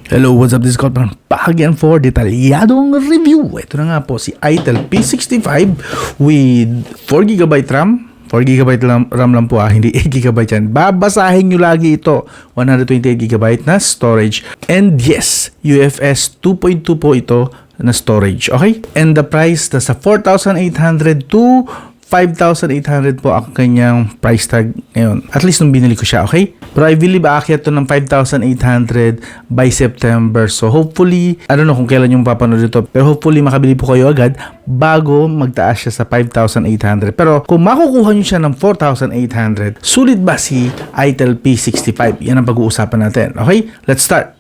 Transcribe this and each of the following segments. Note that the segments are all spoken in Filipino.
Hello, what's up? This is Scott back again for detalyadong review. Ito na nga po si Itel P65 with 4GB RAM. 4GB RAM lang po hindi 8GB yan. Babasahin nyo lagi ito. 128GB na storage. And yes, UFS 2.2 po ito na storage. Okay? And the price, nasa 4,800 to 5,800 po ang kanyang price tag ngayon. At least nung binili ko siya, okay? Pero I believe aakyat to ng 5,800 by September. So hopefully, I don't know kung kailan yung papanood ito, pero hopefully makabili po kayo agad bago magtaas siya sa 5,800. Pero kung makukuha nyo siya ng 4,800, sulit ba si Itel P65? Yan ang pag-uusapan natin. Okay? Let's start!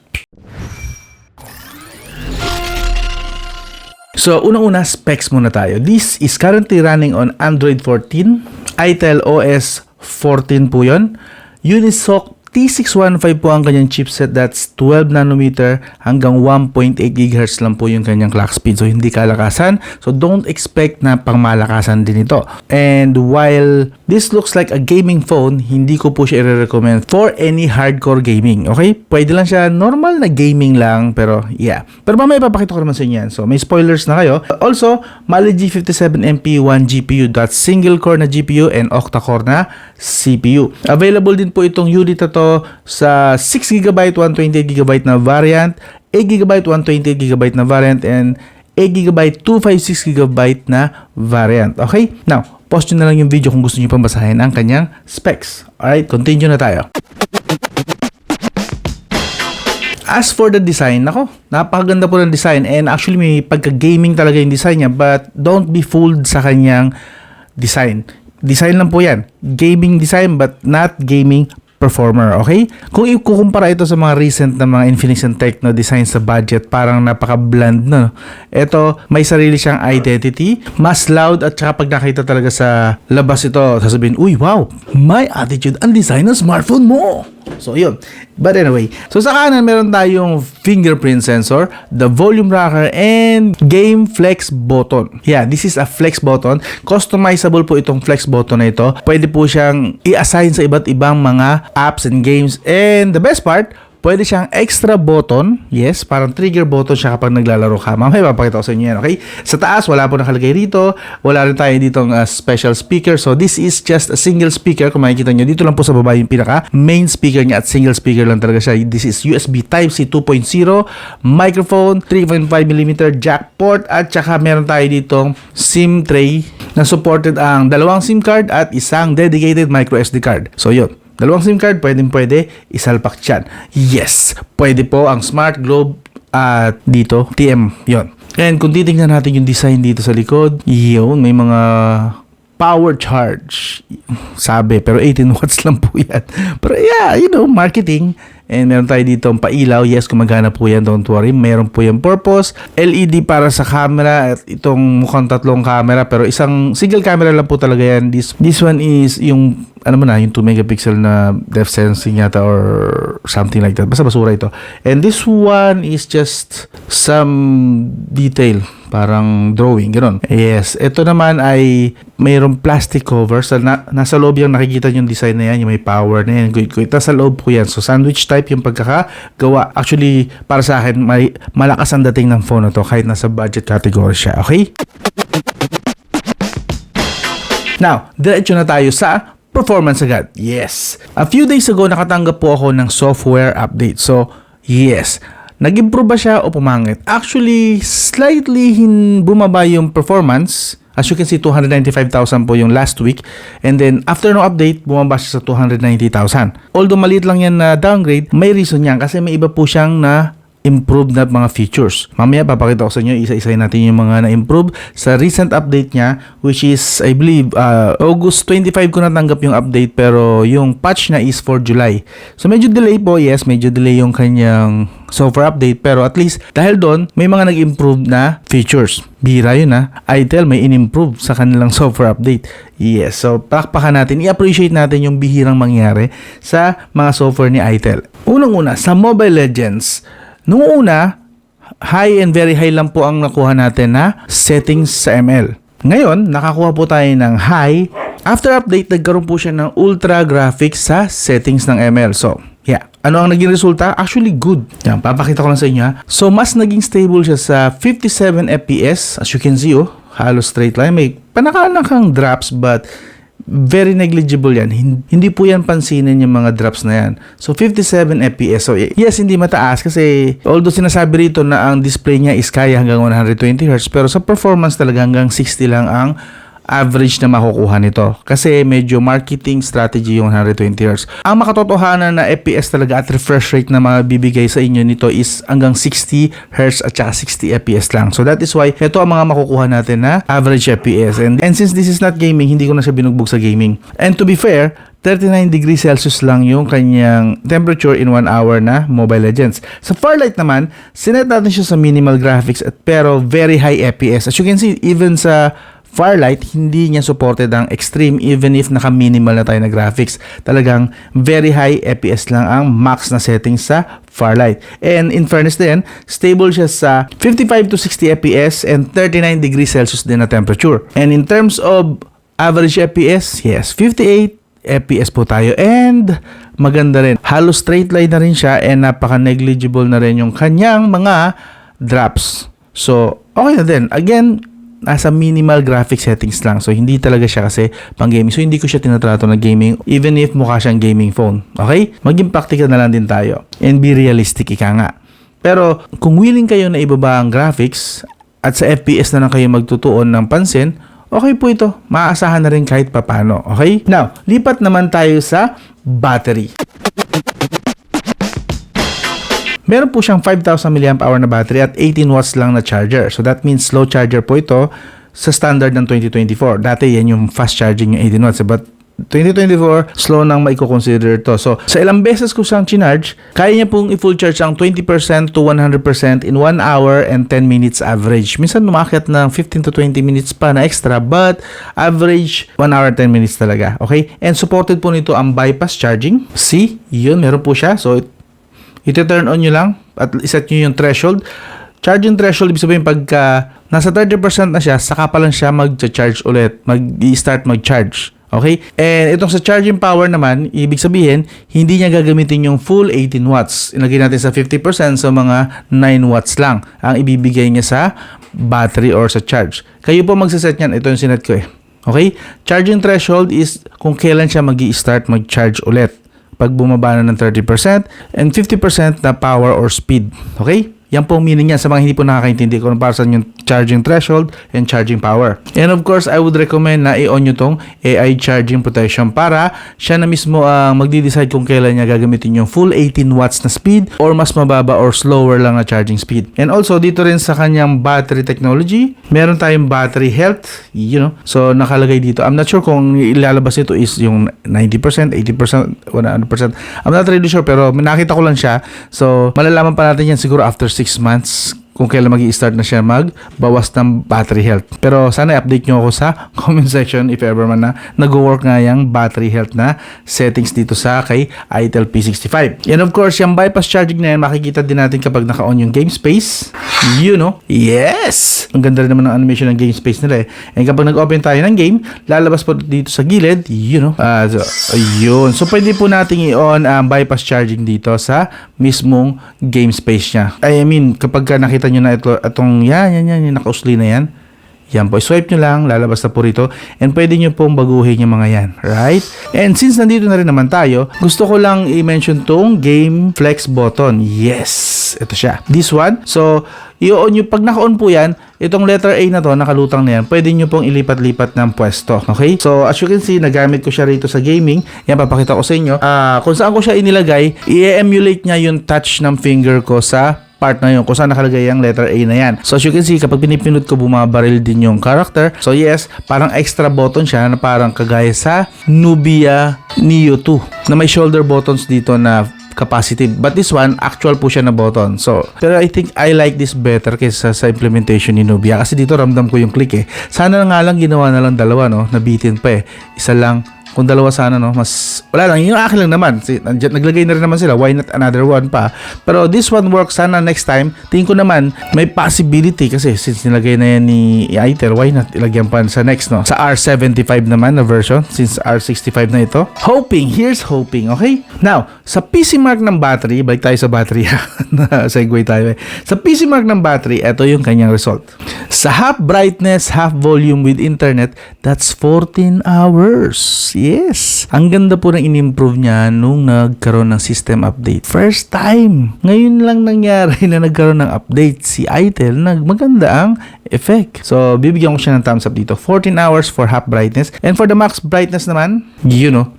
So, unang-una, specs muna tayo. This is currently running on Android 14. Itel OS 14 po yun. Unisoc T615 po ang kanyang chipset. That's 12 nanometer hanggang 1.8 GHz lang po yung kanyang clock speed. So, hindi kalakasan. So, don't expect na pangmalakasan din ito. And while this looks like a gaming phone, hindi ko po siya i-recommend for any hardcore gaming. Okay? Pwede lang siya normal na gaming lang. Pero, yeah. Pero mamaya papakita ko naman sa inyo yan. So, may spoilers na kayo. Also, Mali G57MP 1 GPU. That's single core na GPU and octa-core na CPU. Available din po itong unit na to sa 6GB 128GB na variant, 8GB 128GB na variant, and 8GB 256GB na variant. Okay? Now, pause nyo na lang yung video kung gusto nyo pang basahin ang kanyang specs. Alright, continue na tayo. As for the design, nako, napakaganda po ng design, and actually may pagka-gaming talaga yung design niya, but don't be fooled sa kanyang design. Design lang po yan. Gaming design but not gaming performer, okay? Kung ikukumpara ito sa mga recent na mga Infinix and Tecno design sa budget, parang napaka-bland na. Ito, may sarili siyang identity, mas loud, at saka pag nakita talaga sa labas ito, sasabihin, uy, wow, may attitude ang design ng smartphone mo. So, yun. But anyway, so sa kanan, meron tayong fingerprint sensor, the volume rocker, and game flex button. Yeah, this is a flex button. Customizable po itong flex button na ito. Pwede po siyang i-assign sa iba't ibang mga apps and games. And the best part, pwede siyang extra button. Yes, parang trigger button siya kapag naglalaro ka. Mamaya papakita ko sa inyo yan, okay? Sa taas, wala po nakalagay rito. Wala rin tayo ditong special speaker. So, this is just a single speaker. Kung makikita nyo, dito lang po sa baba yung pinaka main speaker niya at single speaker lang talaga siya. This is USB Type-C 2.0, microphone, 3.5mm jack port, at saka meron tayo ditong SIM tray na supported ang dalawang SIM card at isang dedicated micro SD card. So, yun. Dalawang SIM card, pwede isalpak dyan. Yes, pwede po ang Smart Globe at dito, TM, yon. And kung titingnan natin yung design dito sa likod, yun, may mga power charge, sabi, pero 18 watts lang po yan. Pero yeah, you know, marketing. And meron tayo dito ang pailaw. Yes, gumagana po yan. Don't worry. Meron po yung purpose. LED para sa camera. At itong mukhang tatlong camera. Pero isang single camera lang po talaga yan. This one is yung, yung 2 megapixel na depth sensing yata or something like that. Basta basura ito. And this one is just some detail. Parang drawing, gano'n. Yes, ito naman ay mayroong plastic cover. So, nasa loob yung nakikita yung design na yan, yung may power na yan. Nasa loob po yan. So, sandwich type yung pagkakagawa. Actually, para sa akin, may malakas ang dating ng phone na to kahit nasa budget category siya. Okay? Now, diretso na tayo sa performance agad. Yes. A few days ago, nakatanggap po ako ng software update. So, yes. Nag-improve ba siya o pumangit? Actually, slightly bumaba yung performance. As you can see, 295,000 po yung last week. And then, after no update, bumaba siya sa 290,000. Although maliit lang yan na downgrade, may reason yan kasi may iba po siyang improved na mga features. Mamaya papakita ko sa inyo, isa-isa natin yung mga na-improve sa recent update niya, which is, I believe, August 25 ko natanggap yung update, pero yung patch na is for July. So medyo delay po, yes, medyo delay yung kanyang software update, pero at least dahil doon, may mga nag-improve na features. Bira yun Itel may in-improve sa kanilang software update. Yes, so pakpakan natin, i-appreciate natin yung bihirang mangyari sa mga software ni Itel. Unang-una, sa Mobile Legends, nung una, high and very high lang po ang nakuha natin na settings sa ML. Ngayon, nakakuha po tayo ng high. After update, nagkaroon po siya ng ultra graphics sa settings ng ML. So, Yeah. Ano ang naging resulta? Actually good. Yan, papakita ko lang sa inyo ha. So, mas naging stable siya sa 57 FPS. As you can see, halos straight line. May panakanakang drops but very negligible yan. Hindi po yan pansinin yung mga drops na yan. So, 57 FPS. So, yes, hindi mataas kasi although sinasabi rito na ang display niya is kaya hanggang 120 Hz pero sa performance talaga hanggang 60 lang ang average na makukuha nito. Kasi medyo marketing strategy yung 120 Hz. Ang makatotohanan na FPS talaga at refresh rate na mabibigay sa inyo nito is hanggang 60 Hz at saka 60 FPS lang. So that is why ito ang mga makukuha natin na average FPS. And since this is not gaming, hindi ko na siya binugbog sa gaming. And to be fair, 39 degrees Celsius lang yung kanyang temperature in 1 hour na Mobile Legends. Sa Farlight naman, sinet natin siya sa minimal graphics at pero very high FPS. As you can see, even sa Farlight, hindi niya supported ang extreme even if naka-minimal na tayo na graphics. Talagang very high FPS lang ang max na settings sa Farlight. And in fairness din, stable siya sa 55 to 60 FPS and 39 degrees Celsius din na temperature. And in terms of average FPS, yes, 58 FPS po tayo and maganda rin. Halos straight line na rin siya and napaka-negligible na rin yung kanyang mga drops. So, okay na din. Again, nasa minimal graphic settings lang. So, hindi talaga siya kasi pang gaming. So, hindi ko siya tinatrato na gaming even if mukha siyang gaming phone. Okay? Maging practical na lang din tayo. And be realistic, ika nga. Pero, kung willing kayo na ibaba ang graphics at sa FPS na lang kayo magtutuon ng pansin, okay po ito. Maaasahan na rin kahit papano. Okay? Now, lipat naman tayo sa battery. Meron po siyang 5,000 mAh na battery at 18 watts lang na charger. So that means slow charger po ito sa standard ng 2024. Dati yan yung fast charging yung 18 watts. But 2024, slow nang maiko-consider to. So sa ilang beses ko siyang chinarge, kaya niya pong i-full charge ang 20% to 100% in 1 hour and 10 minutes average. Minsan lumakit ng 15 to 20 minutes pa na extra but average 1 hour and 10 minutes talaga. Okay? And supported po nito ang bypass charging. See? Yun, meron po siya. So iti-turn on nyo lang at iset nyo yung threshold. Charging threshold, ibig sabihin pagka nasa 30% na siya, saka pa lang siya mag-charge ulit. Mag-start mag-charge. Okay? And itong sa charging power naman, ibig sabihin, hindi niya gagamitin yung full 18 watts. Ilagay natin sa 50%, so mga 9 watts lang ang ibibigay niya sa battery or sa charge. Kayo po magsaset niyan. Ito yung sinet ko eh. Okay? Charging threshold is kung kailan siya mag-i-start mag-charge ulit. Pag bumaba na ng 30% and 50% na power or speed. Okay? Yan po ang meaning niya sa mga hindi po nakakaintindi kung para saan yung charging threshold and charging power. And of course, I would recommend na i-on nyo tong AI charging protection para siya na mismo ang magdi-decide kung kailan niya gagamitin yung full 18 watts na speed or mas mababa or slower lang na charging speed. And also, dito rin sa kanyang battery technology, meron tayong battery health, So, nakalagay dito. I'm not sure kung ilalabas ito is yung 90%, 80%, 100%. I'm not really sure pero nakita ko lang siya. So, malalaman pa natin yan siguro after 6 months kung kailan mag-i-start na siya magbawas ng battery health. Pero sana i-update nyo ako sa comment section if ever man na nag-work nga yung battery health na settings dito sa kay ITEL P65. And of course, yung bypass charging na yan, makikita din natin kapag naka-on yung game space. Yes! Ang ganda rin naman ng animation ng game space nila eh. And kapag nag-open tayo ng game, lalabas po dito sa gilid, ayun. So, pwede po natin i-on ang bypass charging dito sa mismong game space niya. I mean, kapag nakita nyo na itong yan, nakausli na yan. Yan po, swipe nyo lang, lalabas na po rito. And pwede nyo pong baguhin yung mga yan. Right? And since nandito na rin naman tayo, gusto ko lang i-mention tong Game Flex button. Yes! Ito siya. This one. So, i-on nyo. Pag naka-on po yan, itong letter A na to, nakalutang na yan, pwede nyo pong ilipat-lipat ng pwesto. Okay? So, as you can see, nagamit ko siya rito sa gaming. Yan, papakita ko sa inyo. Kung saan ko siya inilagay, i-emulate niya yung touch ng finger ko sa part na yun kung saan nakalagay ang letter A na yan. So as you can see, kapag pinipinut ko, bumabaril din yung character. So yes, parang extra button siya na parang kagaya sa Nubia Neo 2 na may shoulder buttons dito na capacitive. But this one, actual po siya na button. So, pero I think I like this better kaysa sa implementation ni Nubia kasi dito ramdam ko yung click eh. Sana nga lang ginawa na lang dalawa, no? Nabitin pa eh. Isa lang Kung dalawa sana, no, mas, wala lang, yung akin lang naman. Naglagay na rin naman sila, why not another one pa? Pero this one works, sana next time. Tingin ko naman, may possibility kasi since nilagay na yan ni Itel, why not ilagyan pa sa next, no? Sa R75 naman na version, since R65 na ito. Here's hoping, okay? Now, sa PC mark ng battery, balik tayo sa battery, segue tayo. Sa PC mark ng battery, ito yung kanyang result. Sa half brightness, half volume with internet, that's 14 hours. Yes. Ang ganda po ng in-improve niya nung nagkaroon ng system update. First time. Ngayon lang nangyari na nagkaroon ng update si Itel na maganda ang effect. So, bibigyan ko siya ng thumbs up dito. 14 hours for half brightness. And for the max brightness naman,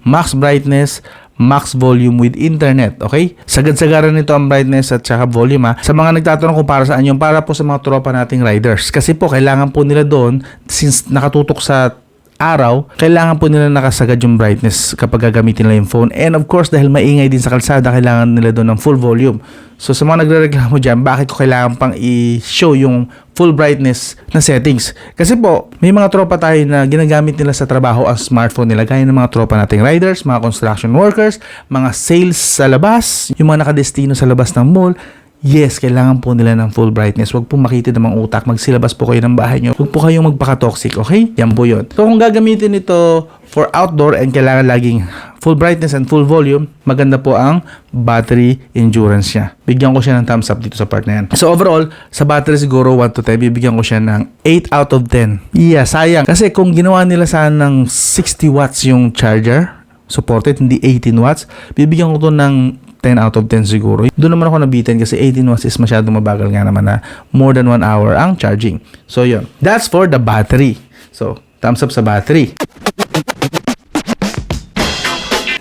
max brightness, max volume with internet, okay? Sagad-sagaran nito ang brightness at saka volume, ha. Sa mga nagtatanong kung para saan yung, para po sa mga tropa nating riders. Kasi po, kailangan po nila doon, since nakatutok sa araw, kailangan po nila nakasagad yung brightness kapag gagamitin nila yung phone. And of course, dahil maingay din sa kalsada, kailangan nila doon ng full volume. So sa mga nagrereklamo dyan, bakit ko kailangan pang i-show yung full brightness na settings? Kasi po, may mga tropa tayo na ginagamit nila sa trabaho ang smartphone nila, gaya ng mga tropa nating riders, mga construction workers, mga sales sa labas, yung mga nakadestino sa labas ng mall. Yes, kailangan po nila ng full brightness. Huwag po makitid ng mga utak. Magsilabas po kayo ng bahay nyo. Huwag po kayong magpaka-toxic, okay? Yan po yun. So, kung gagamitin ito for outdoor and kailangan laging full brightness and full volume, maganda po ang battery endurance niya. Bigyan ko siya ng thumbs up dito sa part na yan. So, overall, sa battery siguro 1 to 10, bibigyan ko siya ng 8 out of 10. Yeah, sayang. Kasi kung ginawa nila sana ng 60 watts yung charger, supported, hindi 18 watts, bibigyan ko to ng 10 out of 10 siguro. Doon naman ako nabitin kasi 18 watts is masyadong mabagal nga naman na more than 1 hour ang charging. So, yun. That's for the battery. So, thumbs up sa battery.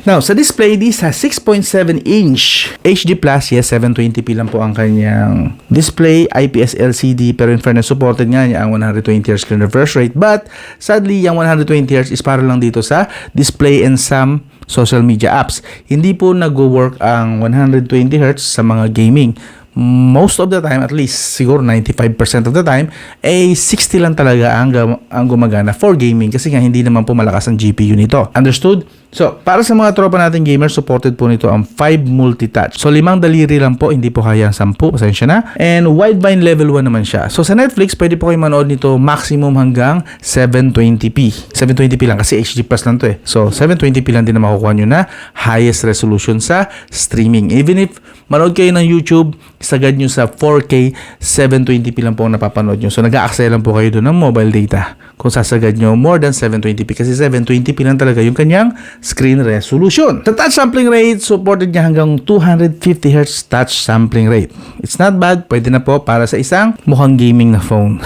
Now, sa display, this has 6.7-inch HD+. Yes, 720p lang po ang kanyang display. IPS LCD, pero in fairness, supported nga niya ang 120Hz screen refresh rate. But, sadly, yung 120Hz is para lang dito sa display and some social media apps. Hindi po nag-work ang 120Hz sa mga gaming. Most of the time, at least siguro 95% of the time, 60 lang talaga ang gumagana for gaming kasi nga hindi naman po malakas ang GPU nito. Understood? So, para sa mga tropa nating gamers, supported po nito ang 5 multi-touch. So, 5 daliri lang po, hindi po kaya ang 10, pasensya na. And wideband level 1 naman siya. So, sa Netflix, pwede po kayo manood nito maximum hanggang 720p. 720p lang kasi HD Plus lang to eh. So, 720p lang din na makukuha nyo na highest resolution sa streaming. Even if manood kayo ng YouTube, sagad nyo sa 4K, 720p lang po ang napapanood nyo. So, nag-a-access lang po kayo doon ng mobile data kung sasagad nyo more than 720p kasi 720p lang talaga yung kanyang screen resolution. Sa touch sampling rate, supported niya hanggang 250Hz touch sampling rate. It's not bad. Pwede na po para sa isang mukhang gaming na phone.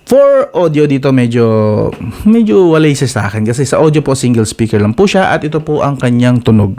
For audio dito medyo walay siya sa akin kasi sa audio po single speaker lang po siya at ito po ang kanyang tunog.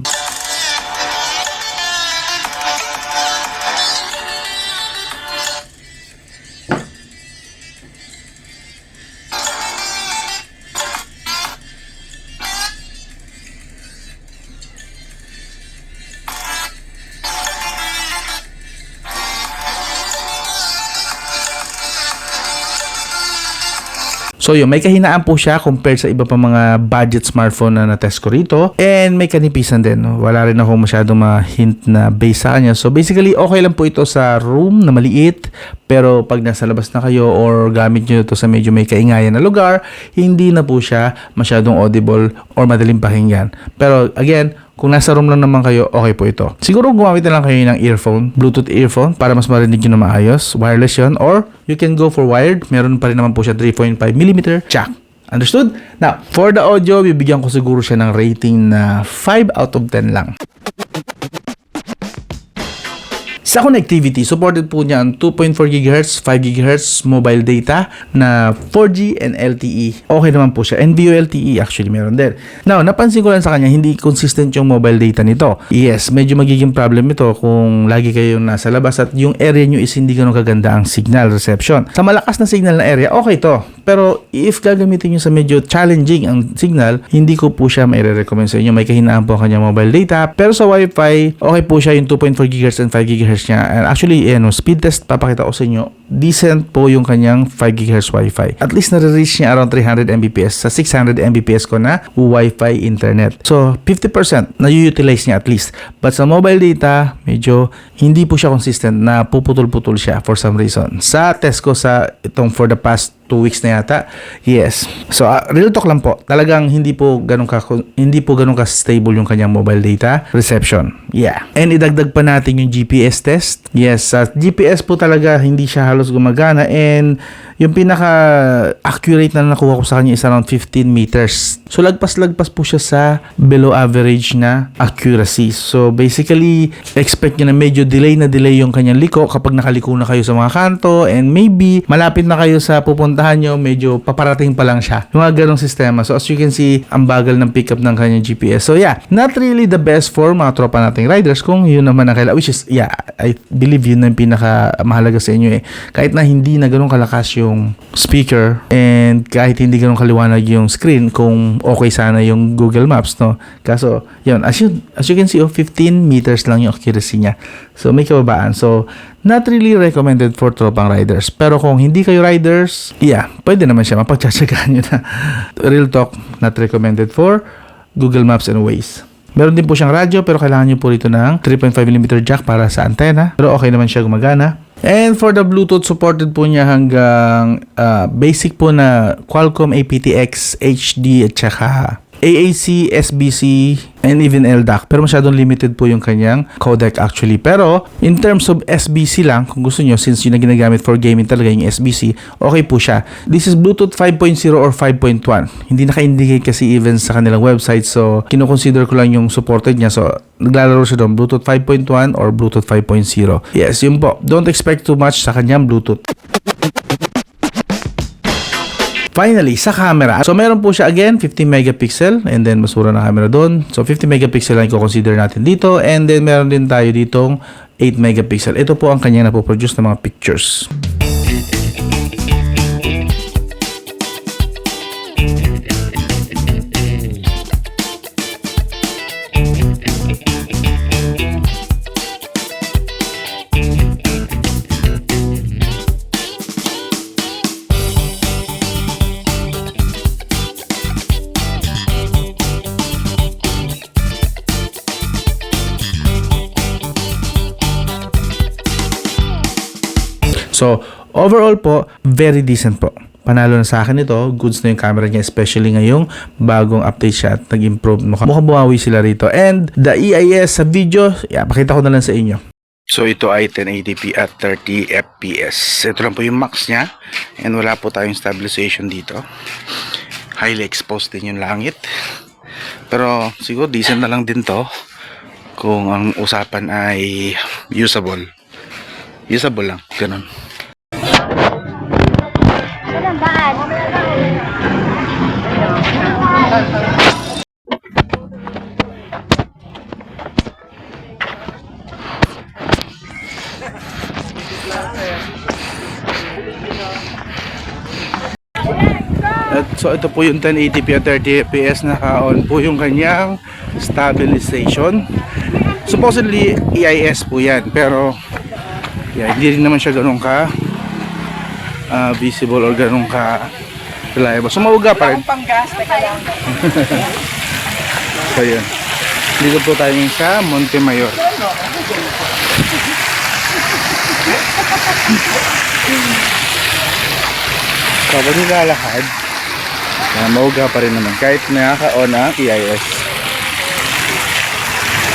So yun, may kahinaan po siya compared sa iba pa mga budget smartphone na na-test ko rito. And may kanipisan din. No? Wala rin ako masyadong ma-hint na base sa kanya. So basically, okay lang po ito sa room na maliit. Pero pag nasa labas na kayo or gamit nyo ito sa medyo may kaingayan na lugar, hindi na po siya masyadong audible or madaling pakinggan. Pero again, kung nasa room lang naman kayo, okay po ito. Siguro gumamit na lang kayo ng earphone, Bluetooth earphone, para mas marinig nyo na maayos. Wireless yun. Or you can go for wired. Meron pa rin naman po siya 3.5mm jack. Understood? Now, for the audio, bibigyan ko siguro siya ng rating na 5 out of 10 lang. Sa connectivity, supported po niya ang 2.4 GHz, 5 GHz mobile data na 4G and LTE. Okay naman po siya. And VoLTE actually meron din. Now, napansin ko lang sa kanya, hindi consistent yung mobile data nito. Yes, medyo magiging problem ito kung lagi kayong nasa labas at yung area nyo is hindi ganun kaganda ang signal reception. Sa malakas na signal na area, okay to. Pero if gagamitin nyo sa medyo challenging ang signal, hindi ko po siya mai-recommend sa inyo. May kahinaan po ang kanyang mobile data. Pero sa Wi-Fi, okay po siya yung 2.4 GHz and 5 GHz specs niya. And actually, speed test papakita ko sa inyo. Decent po yung kanyang 5 GHz Wi-Fi. At least nare-reach niya around 300 Mbps sa 600 Mbps ko na Wi-Fi internet. So, 50% na-utilize niya at least. But sa mobile data, medyo hindi po siya consistent na puputol-putol siya for some reason. Sa test ko sa itong for the past 2 weeks na yata. Yes. So, real talk lang po. Talagang hindi po ganun ka stable yung kanyang mobile data reception. Yeah. And idagdag pa natin yung GPS test. Yes, sa GPS po talaga hindi siya halos gumagana, and yung pinaka accurate na nakuha ko sa kanya is around 15 meters. So, lagpas-lagpas po siya sa below average na accuracy. So, basically, expect nyo na medyo delay yung kanyang liko kapag nakaliko na kayo sa mga kanto, and maybe malapit na kayo sa pupuntahan nyo, medyo paparating pa lang siya. Yung mga ganong sistema. So, as you can see, ang bagal ng pickup ng kanyang GPS. So, yeah, not really the best for mga tropa nating riders kung yun naman ang kailangan. Which is, yeah, I believe yun na yung pinaka mahalaga sa inyo eh. Kahit na hindi na ganun kalakas yung speaker, and kahit hindi ganun kaliwanag yung screen, kung okay sana yung Google Maps, no? Kaso, yun, as you can see, 15 meters lang yung accuracy niya. So, may kababaan. So, not really recommended for tropang riders. Pero kung hindi kayo riders, yeah, pwede naman siya. Mapagtsatsagaan nyo na. Real talk, not recommended for Google Maps and Waze. Meron din po siyang radyo, pero kailangan nyo po rito ng 3.5mm jack para sa antena. Pero okay naman siya gumagana. And for the Bluetooth, supported po niya hanggang basic po na Qualcomm aptX, HD, at saka AAC, SBC, and even LDAC. Pero masyadong limited po yung kanyang codec actually. Pero in terms of SBC lang, kung gusto nyo, since yun na ginagamit for gaming talaga yung SBC, okay po siya. This is Bluetooth 5.0 or 5.1. Hindi naka-indicate kasi even sa kanilang website. So, kino-consider ko lang yung supported niya. So, naglalaro siya doon, Bluetooth 5.1 or Bluetooth 5.0. Yes, yun po. Don't expect too much sa kanyang Bluetooth. Finally, sa camera. So, meron po siya again, 15 megapixel, and then masura na camera doon. So, 50 megapixel lang i-consider natin dito, and then meron din tayo ditong 8 megapixel. Ito po ang kanyang napoproduce ng mga pictures. So, overall po, very decent po. Panalo na sa akin ito. Goods na yung camera niya, especially ngayong bagong update siya at nag-improve. Mukhang bumawi sila rito. And the EIS sa video, pakita ko na lang sa inyo. So, ito ay 1080p at 30 FPS. Ito lang po yung max niya. And wala po tayong stabilization dito. Highly exposed din yung langit. Pero, siguro decent na lang din to kung ang usapan ay usable. Usable lang, ganun. So ito po yung 1080p at 30 fps, naka-on po yung kanyang stabilization. Supposedly EIS po yan, pero hindi rin naman siya ganun ka visible or ganun ka reliable. So mauga pa rin. So yun, dito po tayo sa Montemayor. Kapag nilalakad, mauga pa rin naman kahit nakaka-on ang EIS.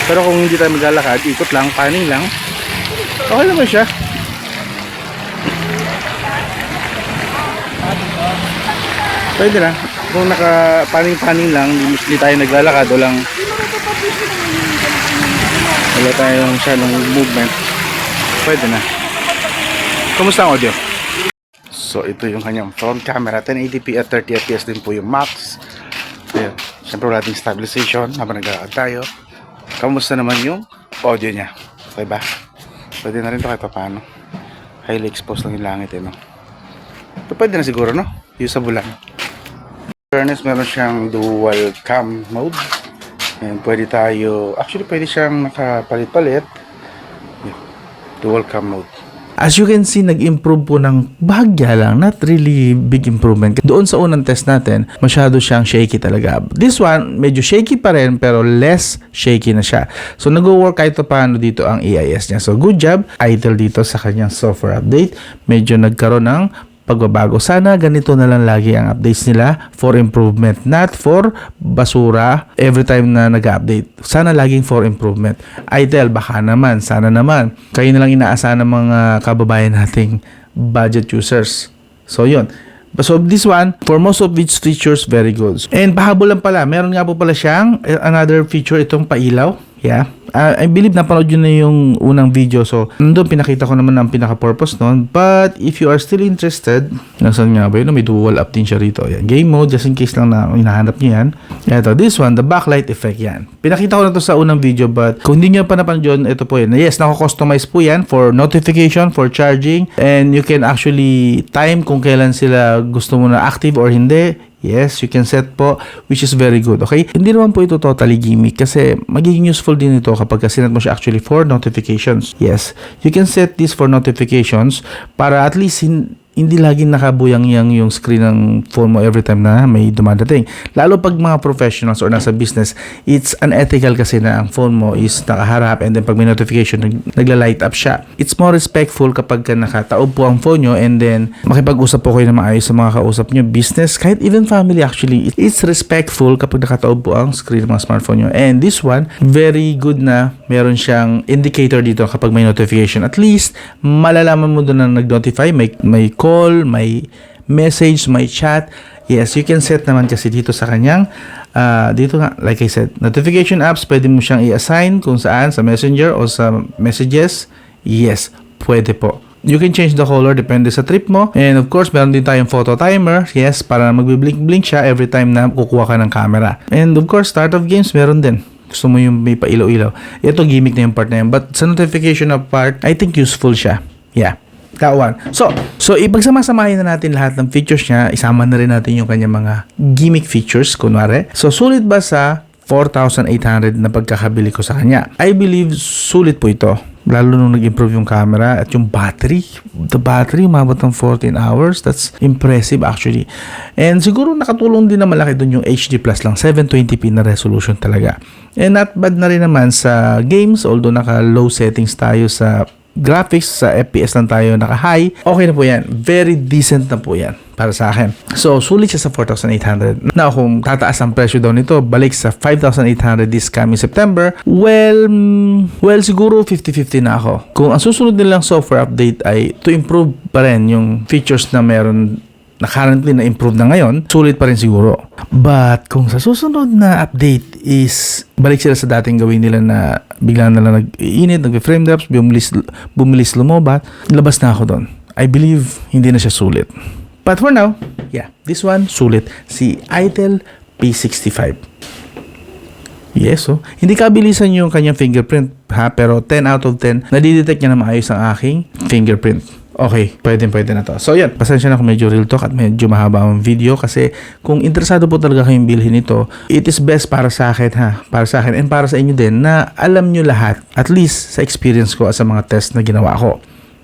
Pero kung hindi tayo maglalakad, ikot lang, panning lang, okay naman siya. Pwede na. Kung naka-paning-paning lang, hindi tayo naglalakad, wala tayong siya ng movement, pwede na. Kumusta ang audio? So, ito yung kanyang front camera. 1080p at 30 fps din po yung max. Ayan. Siyempre wala nating stabilization habang naglalakad tayo. Kamusta naman yung audio niya? Okay ba? Pwede na rin ito kahit paano. Highly exposed lang yung langit no? So, pwede na siguro, no? Usable lang. Fairness, meron siyang dual cam mode. And pwede tayo, actually pwede siyang nakapalit-palit. dual cam mode. As you can see, nag-improve po ng bahagya lang, not really big improvement. Doon sa unang test natin, masyado siyang shaky talaga. This one, medyo shaky pa rin, pero less shaky na siya. So, nag-work kahit paano dito ang AIS niya. So, good job, idle dito sa kanyang software update. Medyo nagkaroon ng pagbabago. Sana ganito na lang lagi ang updates nila for improvement, not for basura every time na nag-update. Sana laging for improvement. Idle, baka naman, sana naman. Kayo na lang inaasahan ng mga kababayan nating budget users. So, yun. So, this one, for most of its features, very good. And pahabol lang pala, meron nga po pala siyang another feature, itong pailaw. Yeah. I believe napanood yun na yung unang video. So, nandun pinakita ko naman ang pinaka-purpose nun. But, if you are still interested, nasan nga ba yun? May dual up din siya rito. Yan. Game mode, just in case lang na hinahanap niyo yan. Ito, this one, the backlight effect yan. Pinakita ko na to sa unang video, but kung hindi nyo pa napanood yun, ito po yan. Yes, nako-customize po yan for notification, for charging, and you can actually time kung kailan sila gusto mo na active or hindi. Yes, you can set po, which is very good, okay? Hindi naman po ito totally gimmick kasi magiging useful din ito kapag sinet mo siya actually for notifications. Yes, you can set this for notifications para at least hindi laging nakabuyang-yang yung screen ng phone mo every time na may dumadating. Lalo pag mga professionals or nasa business, it's unethical kasi na ang phone mo is nakaharap and then pag may notification, nagla-light up siya. It's more respectful kapag nakataob po ang phone nyo and then makipag-usap po kayo na maayos sa mga kausap nyo. Business, kahit even family actually, it's respectful kapag nakataob po ang screen ng mga smartphone nyo. And this one, very good na meron siyang indicator dito kapag may notification. At least, malalaman mo doon na nag-notify, may call, may message, may chat. Yes, you can set naman kasi dito sa kanyang dito nga, like I said, notification apps, pwede mo siyang i-assign kung saan, sa Messenger o sa messages. Yes, pwede po. You can change the color depende sa trip mo. And of course, meron din tayong photo timer. Yes, para magbi-blink-blink siya every time na kukuha ka ng camera. And of course, start of games, meron din. Gusto mo yung may pailaw-ilaw. Ito, gimmick na yung part na yun. But sa notification na part, I think useful siya. Yeah. That one. So ipagsama-samahin na natin lahat ng features niya. Isama na rin natin yung kanyang mga gimmick features, kunwari. So, sulit ba sa 4,800 na pagkakabili ko sa kanya? I believe sulit po ito. Lalo nung nag-improve yung camera at yung battery. The battery, umabot ng 14 hours. That's impressive actually. And siguro nakatulong din na malaki dun yung HD Plus lang. 720p na resolution talaga. And not bad na rin naman sa games. Although naka-low settings tayo sa graphics, sa FPS lang tayo naka-high. Okay na po yan. Very decent na po yan para sa akin. So, sulit siya sa 4,800. Now, kung tataas ang presyo daw nito, balik sa 5,800 this coming September, well, siguro 50-50 na ako. Kung ang susunod nilang software update ay to improve pa rin yung features na meron na currently na-improve na ngayon, sulit pa rin siguro. But kung sa susunod na update is balik sila sa dating gawin nila na bigla na lang nag-iinit, nag-frame drops, bumilis lumobat, labas na ako doon. I believe hindi na siya sulit. But for now, yeah, this one, sulit. Si Itel P65. Yes, so hindi kabilisan yung kanyang fingerprint, ha? Pero 10 out of 10, nadidetect niya na maayos ang aking fingerprint. Okay, pwede na to. So yan, pasensya na kung medyo real talk at medyo mahaba ang video kasi kung interesado po talaga kayong bilhin ito, it is best para sa akin, ha? Para sa akin and para sa inyo din na alam nyo lahat, at least sa experience ko sa mga test na ginawa ko.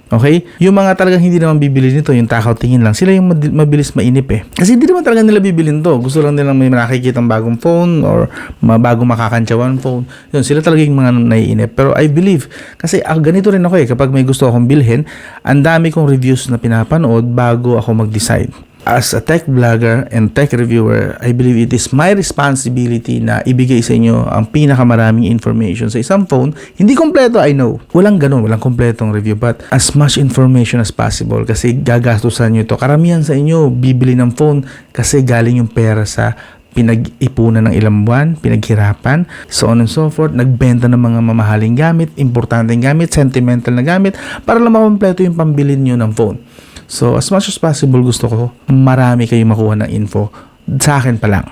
Okay? Yung mga talagang hindi naman bibili nito, yung takaw tingin lang, sila yung mabilis mainip eh. Kasi hindi naman talaga nila bibilin to. Gusto lang nilang may nakikita ng bagong phone or bagong makakantsawan phone. Yun, sila talaga yung mga naiinip. Pero I believe, kasi ganito rin ako eh, kapag may gusto akong bilhin, ang dami kong reviews na pinapanood bago ako mag-decide. As a tech vlogger and tech reviewer, I believe it is my responsibility na ibigay sa inyo ang pinakamaraming information sa isang phone. Hindi kompleto, I know. Walang ganun, walang kompletong review. But as much information as possible kasi gagastusan nyo ito. Karamihan sa inyo, bibili ng phone kasi galing yung pera sa pinag-ipunan ng ilang buwan, pinaghirapan, so on and so forth, nagbenta ng mga mamahaling gamit, importanteng gamit, sentimental na gamit, para lang makompleto yung pambili nyo ng phone. So, as much as possible, gusto ko marami kayong makuha ng info sa akin pa lang.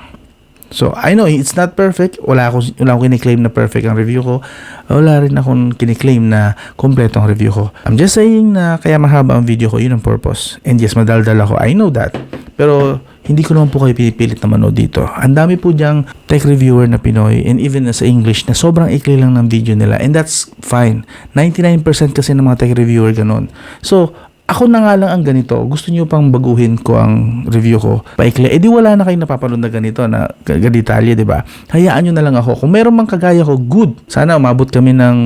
So, I know it's not perfect. Wala akong kiniklaim na perfect ang review ko. Wala rin akong kiniklaim na kompleto ang review ko. I'm just saying na kaya mahaba ang video ko, yun ang purpose. And yes, madaldal ako. I know that. Pero, hindi ko naman po kayo pinipilit na manood dito. Ang dami po diyang tech reviewer na Pinoy and even sa English na sobrang ikli lang ng video nila, and that's fine. 99% kasi ng mga tech reviewer ganun. So, ako na nga lang ang ganito. Gusto niyo pang baguhin ko ang review ko? Paikli. Eh di wala na kayong napapanood na ganito na detalye, di ba? Hayaan nyo na lang ako. Kung meron mang kagaya ko, good. Sana umabot kami ng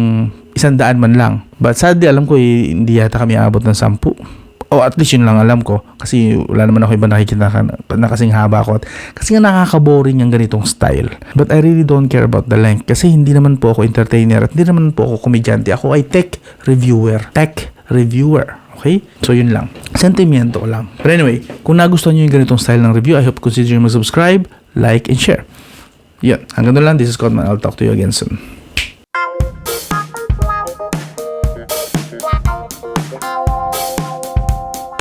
100 man lang. But sadly, alam ko hindi yata kami aabot ng 10. O at least yun lang alam ko. Kasi wala naman ako iba nakikita na kasing haba ko. Kasi nga nakaka-boring yung ganitong style. But I really don't care about the length. Kasi hindi naman po ako entertainer at hindi naman po ako komedyante. Ako ay tech reviewer. Tech reviewer. Okay? So, yun lang. Sentimiento lang. But anyway, kung nagustuhan nyo yung ganitong style ng review, I hope consider mag-subscribe, like, and share. Yun. Hanggang doon lang. This is Codman. I'll talk to you again soon.